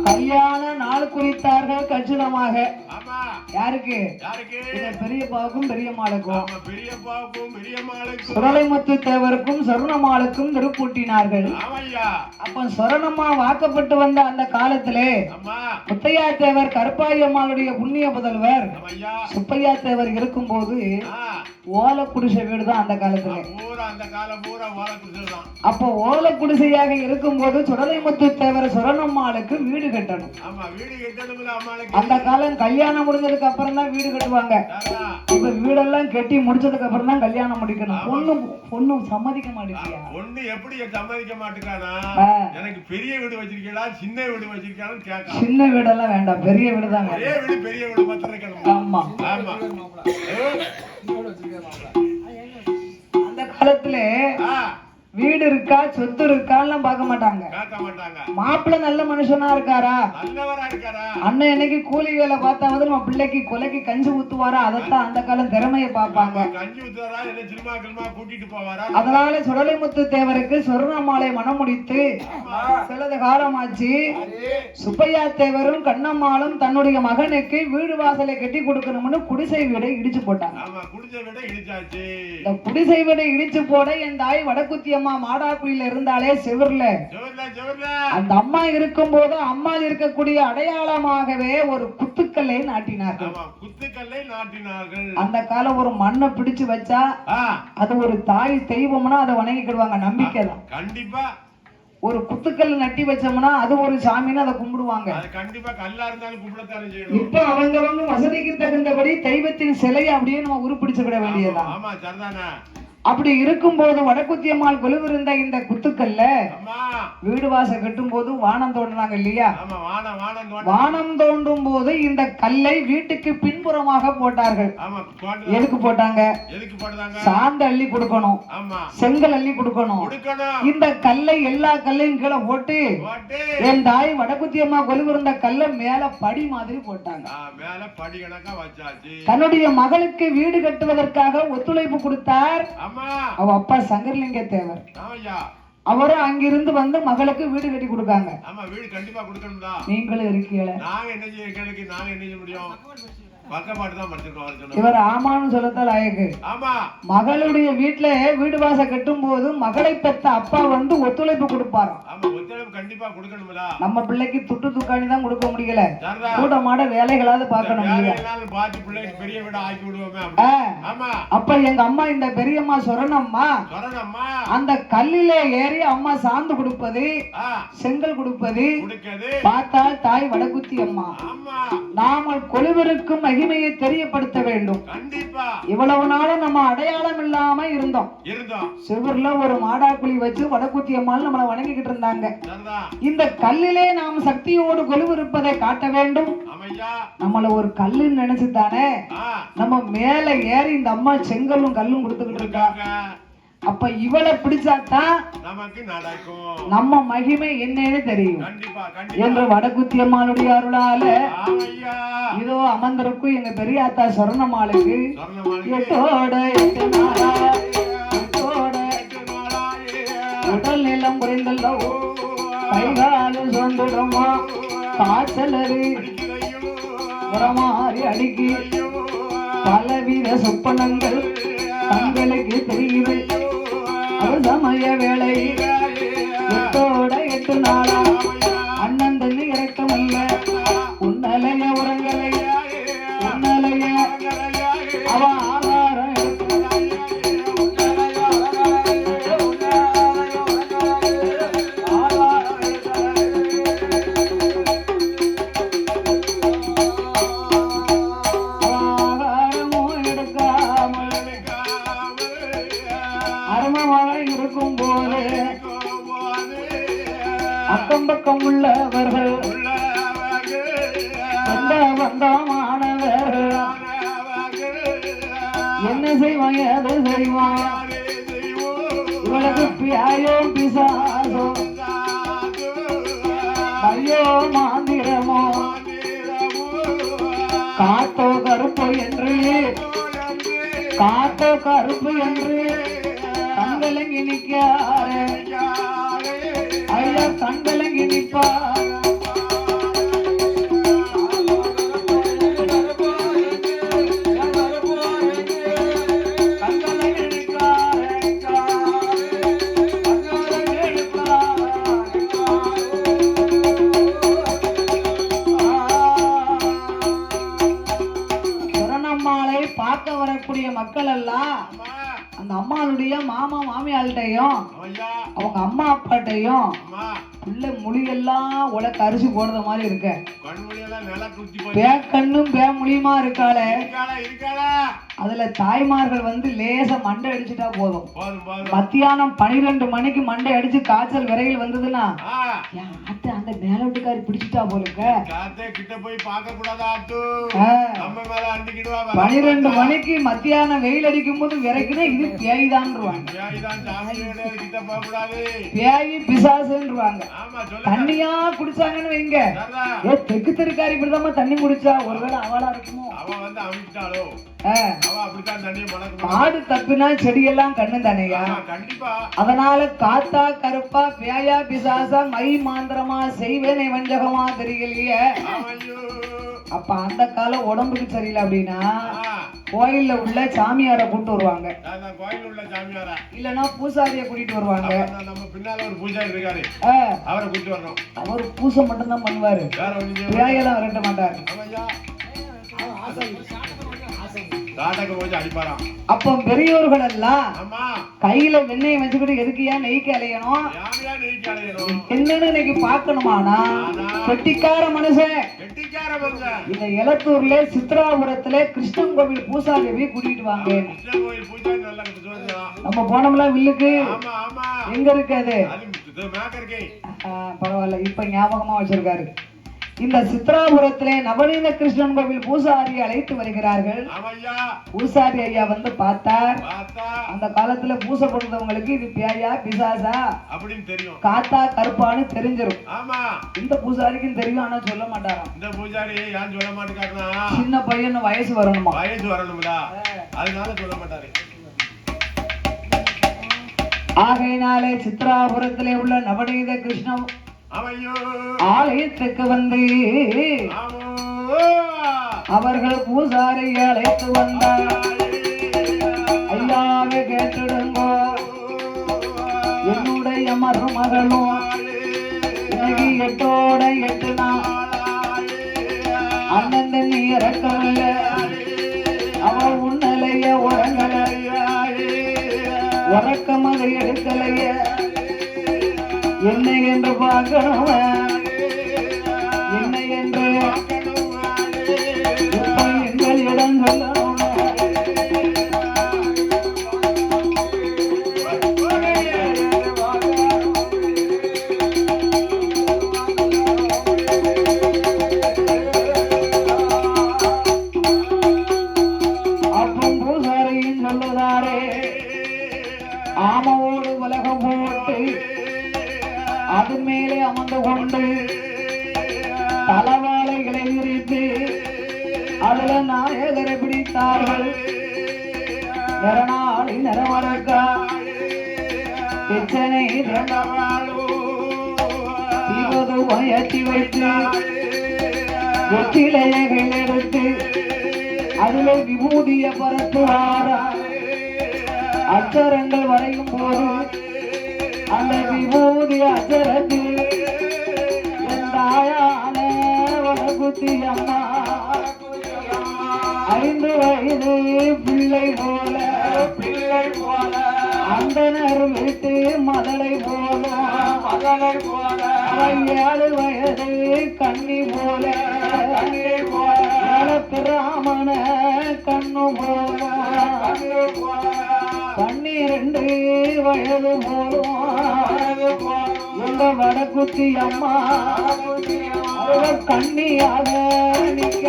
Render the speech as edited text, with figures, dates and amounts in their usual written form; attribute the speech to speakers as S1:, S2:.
S1: கல்யாண நாள் குறித்தார்கள் கச்சிதமாக. யாருக்கு? பெரியப்பாவுக்கும் பெரியம்மாளுக்கும். சுடலைமுத்து தேவருக்கும் சொர்ணம்மாளுக்கும் திருப்பூட்டினார்கள். அப்ப சொர்ணம்மா வாக்கப்பட்டு வந்த அந்த காலத்திலே முத்தையா தேவர் கருப்பாயி அம்மாளுடைய புண்ணிய புதல்வர் சுப்பையா தேவர் இருக்கும் போது ஓலை குடிசை வீடு தான் அந்த காலத்துல. அப்போ ஓலை குடிசையாக இருக்கும் போது சுடலைமுத்து தேவர் சொர்ணம்மாளுக்கு வீடு கட்டணும். அந்த காலம் கல்யாணம் முடிஞ்சதுக்கு அப்புறம் தான் வீடு கட்டுவாங்க. இப்ப வீடெல்லாம் கட்டி முடிச்சதுக்கு அப்புறம் தான் கல்யாணம் முடிக்கணும். பொண்ணு சம்மதிக்க மாட்டேங்கியா?
S2: பொண்ணு எப்படி சம்மதிக்க மாட்டேங்கானா? எனக்கு பெரிய வீடு வச்சிருக்கீங்களா சின்ன வீடு வச்சிருக்கான்னு கேட்க.
S1: சின்ன வீடெல்லாம் வேண்டாம், பெரிய வீடு தான்.
S2: பெரிய வீடு மாத்திரம் இருக்கணும்.
S1: ஆமா ஆமா. அந்த காலத்துல வீடு இருக்கா சொத்து இருக்கான்னு பார்க்க மாட்டாங்க. மாப்பிள்ளை நல்ல மனுஷனா இருக்காரா, அண்ணன் என்னைக்கு கூலி வேலை பார்த்தாவது நம்ம பிள்ளைக்கு கொலைக்கு கஞ்சி ஊத்துவாரா, அதைத்தான் அந்த காலம் திறமைய பார்ப்பாங்க. அதனால சுடலைமுத்து தேவருக்கு சொர்ணம்மாளை மனம் முடித்து சிலது காலமாச்சு. சுப்பையா தேவரும் கண்ணம்மாளும் தன்னுடைய மகனுக்கு வீடு வாசலை கட்டி கொடுக்கணும்னு குடிசை வீடை இடிச்சு போட்டாங்க. இந்த குடிசை வீடை இடிச்சு போட என் தாய் வடக்குத்தி அம்மா மாடாக்குழியில இருந்தாலே செவர்ல அந்த அம்மா இருக்கும் போது அம்மா இருக்கக்கூடிய அடையாளமாகவே ஒரு குத்துக்கல்லை நாட்டினார்கள். அந்த காலம் ஒரு மண்ணை பிடிச்சு வச்சா அது ஒரு தாய் தெய்வம்னா அதை வணங்கிக்கிடுவாங்க, நம்பிக்கை தான்.
S2: கண்டிப்பா
S1: ஒரு குத்துக்கல் நட்டி வச்சோம்னா அது ஒரு சாமின்னு அதை கும்பிடுவாங்க.
S2: கண்டிப்பா கல்லா இருந்தாலும் கும்பிடத்தானே செய்யணும்.
S1: இப்ப அவங்க வசதிக்கு தகுந்தபடி தெய்வத்தின் சிலையை அப்படியே நம்ம உருப்பிடிச்சு விட வேண்டியதுதான்.
S2: ஆமா சரிதானே.
S1: அப்படி இருக்கும்போது வடக்குத்தி அம்மாள் கொலுவிருந்த இந்த குத்துக்கல்ல வீடு வாச கட்டும் போது வானம் தோண்டினாங்க இல்லையா? வானம் தோண்டும் போது இந்த கல்லை வீட்டுக்கு பின்புறமாக போட்டார்கள். எதுக்கு போட்டாங்க? சாந்து அள்ளி கொடுக்கணும், செங்கல் அள்ளி கொடுக்கணும். இந்த கல்லை எல்லா கல்லையும் கீழே போட்டு என் தாய் வடக்குத்தி அம்மா கொலுவிருந்த கல்லை மேல படி மாதிரி போட்டாங்க. தன்னுடைய மகளுக்கு வீடு கட்டுவதற்காக ஒத்துழைப்பு கொடுத்தார் அவ அப்பா சங்கர்லிங்க தேவர். அவரும் அங்கிருந்து வந்து மகளுக்கு வீடு கட்டி கொடுக்காங்க. நீங்களும் இருக்கீங்களா? இவர் ஆமான்னு சொல்லத்தால் ஆயக்கு. மகளுடைய வீட்டுல வீடு வாச கட்டும் போது மகளை பெற்ற அப்பா வந்து ஒத்துழைப்பு கொடுப்பாராம். நம்ம பிள்ளைக்கு துட்டு துக்காணி தான் கொடுக்க முடியல, கூட்டமாட வேலைகளாவது பார்க்கணும். அப்ப எங்க அம்மா இந்த பெரியம்மா சொரணம்மா அந்த கல்லில ஏறி அம்மா சாந்து கொடுப்பது செங்கல் கொடுப்பது பார்த்தால் தாய் வடக்குத்தி அம்மா. நாம கொலுவிருக்கும் மகிமையை தெரியப்படுத்த வேண்டும். இவ்வளவு நாளும் நம்ம அடையாளம் இல்லாம இருந்தோம். சிவர்ல ஒரு மாடாக்குழி வச்சு வடக்குத்தி அம்மாள் நம்மளை வணங்கிக்கிட்டு இருந்தாங்க. இந்த கல்லிலே நாம் சக்தியோடு கொலுவிருப்பதை காட்ட வேண்டும். நம்மள ஒரு கல்லுன்னு நினைச்சுதானே நம்ம மேல ஏறி இந்த அம்மா செங்கல்லும் கல்லும் கொடுத்துக்கிட்டு இருக்காங்க. அப்ப இவளை பிடிச்சாதான் நமக்கு நடக்கும், நம்ம மகிமை என்னன்னு தெரியும் என்று வடக்குத்தி அம்மாளுடைய அருளால இதோ அமர்ந்திருக்கும் எங்க பெரியாத்தா சொர்ணம்மாளுக்கு எட்டோட உடல் நிலம் குறைந்தல்லோ கைகாலும் சொந்துடுமா காய்ச்சலரு உரமாறி அடுக்கி பலவித சொப்பனங்கள் தங்களுக்கு தெரியுது. சமய வேலை எட்டோட 8 நாளா அண்ணன் தண்ணி இறக்கம் அல்ல உன்னலைய உரங்கலைய உன்னலைய அவ ஆதாரம் அக்கம் பக்கம் உள்ளவர்கள் வந்தமானவர்கள் என்ன செய்வான் எது செய்வான் இவளுக்கு பியாயோ பிசாசோ ஐயோ மாந்திரமோ காத்தோ கருப்பு என்று காத்தோ கருப்பு என்று கண்கலங்கி நிற்காரே ஐயா கண்கலங்கி நிற்பார் ஊருடைய மக்கள் எல்லாம் அந்த அம்மாளுடைய மாமா மாமியாள்கிட்டையும் அவங்க அம்மா அப்பாட்டையும் பிள்ளை மொழியெல்லாம் உலக அரிசி போடுற மாதிரி இருக்க பேக்கண்ணும் பே மொழியுமா இருக்காளே அதுல தாய்மார்கள் வந்து லேச மண்டை அடிச்சுட்டா போதும். மத்தியானம் 12 மணிக்கு மண்டை அடிச்சு காய்ச்சல் விரையில் வந்ததுன்னா அந்த மேல வீட்டுக்காரி பிடிச்சிட்டா போலுக்க 12 மணிக்கு மத்தியானம் வெயில் அடிக்கும் போது விரைக்குன்னா இது பேய்தான் பேயி பிசாசுன்றாங்க. தண்ணியா குடிச்சாங்கன்னு வைங்க, தெற்கு தெருக்காரி இப்படிதான் தண்ணி குடிச்சா ஒருவேளை அவளா இருக்குமோ. மாடு தப்புனா செடியெல்லாம் கண்ணு தானையா. அதனால காத்தா கருப்பா பேயா பிசாசா மை மாந்திரமா செய்வேனை வஞ்சகமா தெரியலையே. அப்ப அந்த காலம் உடம்புக்கு சரியில்லை அப்படின்னா கோயில்ல உள்ள சாமியார கூட்டு வருவாங்க, இல்லன்னா பூசாரிய கூட்டிட்டு வருவாங்க. அவர் பூசை மட்டும் தான் பண்ணுவாரு, பேயெல்லாம் விரட்ட மாட்டாரு. அப்ப பெரியோர்கள் எல்லாம் கையில வெண்ணெயை வச்சுக்கிட்டு எதுக்கியா நெய்க்கு அலையணும் என்னன்னு இன்னைக்கு பாக்கணுமானா கெட்டிக்கார மனுஷன் இந்த எலத்தூர்ல சித்ராபுரத்துல கிருஷ்ணன் கோவில் பூசாதேவி கூட்டிட்டு வாங்க. நம்ம போனோம்ல வில்லுக்கு எங்க இருக்காது பரவாயில்ல, இப்ப ஞாபகமா வச்சிருக்காரு. இந்த சித்ராபுரத்திலே நவநீத கிருஷ்ணன் கோவில் பூசாரியை அழைத்து வருகிறார்கள். பூசாரி ஐயா வந்து பார்த்தார். அந்த காலத்துல பூசை கொடுத்தவங்களுக்கு இது பேயா பிசாசா அப்படின்னு தெரியும், காத்தா கருப்பான்னு தெரிஞ்சிரும். இந்த பூசாரிக்கும் தெரியும், ஆனா சொல்ல மாட்டாராம். இந்த பூசாரி ஏன் சொல்ல மாட்டேங்காருன்னா சின்ன பையன் வயசு வரணுமா, வயசு வரணும்டா, அதனால சொல்ல மாட்டாரு. ஆகையினாலே சித்ராபுரத்திலே உள்ள நவநீத கிருஷ்ணன் ஆலயத்துக்கு வந்து அவர்கள் பூசாரி அழைத்து வந்தார். ஐயாவை கேட்டுடுங்கோ, என்னுடைய மருமகளும் இன்னைக்கு 8 நாள் அண்ணன் நீ இறக்கவில்ல, அவள் உன்னலைய உறங்கலைய உறக்கமதை எடுக்கலைய என்னை என்று பார்க்கணும், என்னை என்று எங்களிடம் சொல்லணும். அப்பம் பூசாரியும் சொல்லுதாரே, ஆமவோடு உலகம் போட்டு அது மேலே அமர்ந்து கொண்டு தலவாளைகளை விரித்து அதுல நாயகரை பிடித்தார்கள். நிறநாளி நிறவரக்கா பிச்சனை வயற்றி வைத்து வெற்றிலையகள் எடுத்து அதுல விபூதிய பரத்துவாரா. அச்சரங்கள் வரையும் போது அந்த விபூதி அச்சரத்தில் தாயான வடகுத்தி அம்மா 5 வயது பிள்ளை போல அந்தனர் வீட்டு மதலை போல 7 வயது கண்ணி போல பிராமண கண்ணு போல 12 வயது போலும் எங்க வடகுத்தி அம்மா கண்ணியாக நிக்க